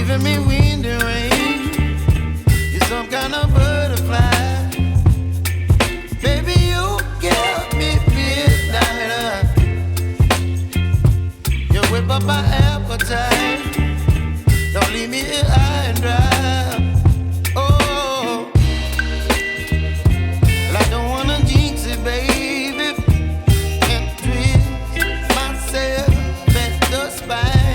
giving me wind and rain. You're some kind of butterfly. Baby, you give me midnight. You whip up my appetite. Don't leave me here high and dry. Oh, well, I don't wanna jinx it, baby. Can't twist myself at the spine.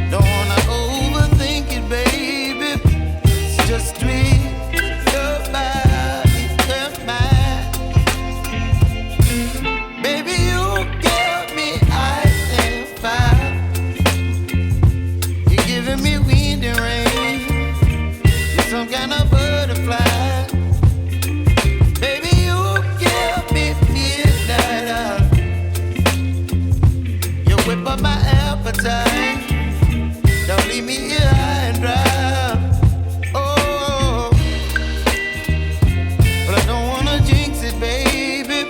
Don't wanna overthink it, baby. It's just twist your body and mine. Baby, you give me ice and fire. You're giving me wind and rain. You're some kind of butterfly. Baby, you give me midnight. You whip up my appetite. Don't leave me here high and dry. Oh, but I don't wanna jinx it, baby.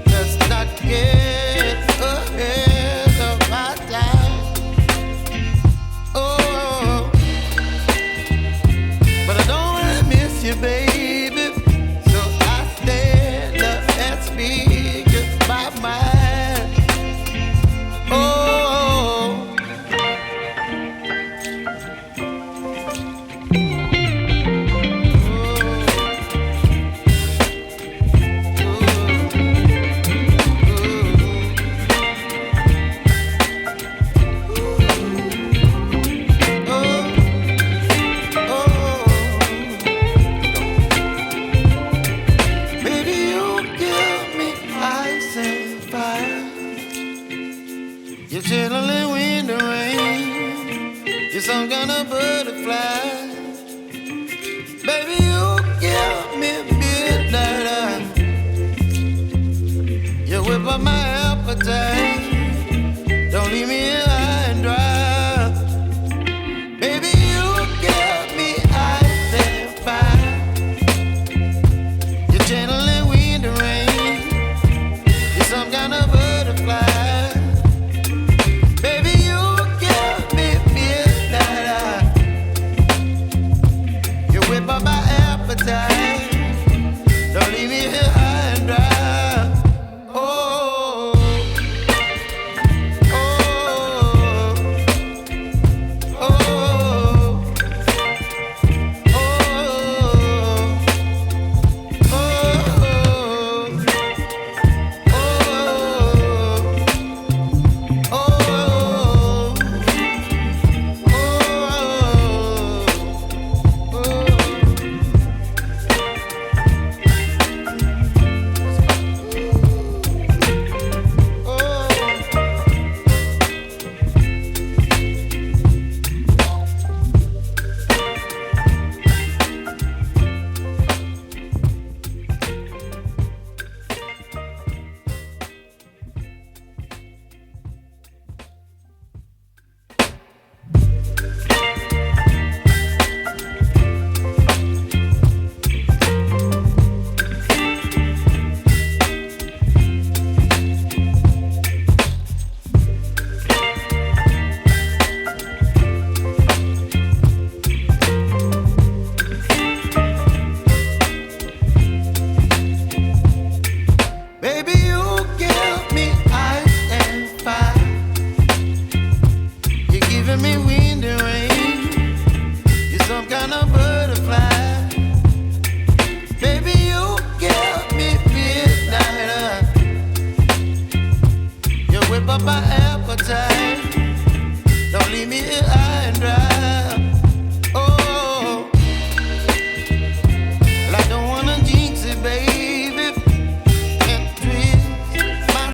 Let's not get ahead of my time. Oh, but I don't wanna miss you, baby. So I stand up and speak my mind. Oh. Baby, you give me ice and fire. You're chilling wind and rain. You're some kind of butterfly. Baby, you give me midnight. You whip up my appetite. Don't leave me here high and dry. Baby, you give me ice and fire. You're channeling wind and rain. You're some kind of butterfly. Baby, you give me midnight. You whip up my appetite. Don't leave me here high and dry. Oh, oh, oh, oh, baby, you give me ice and fire. You're giving me wind and rain. You're some kind of butterfly. Baby, you give me midnight. You whip up my appetite. Don't leave me here high and dry.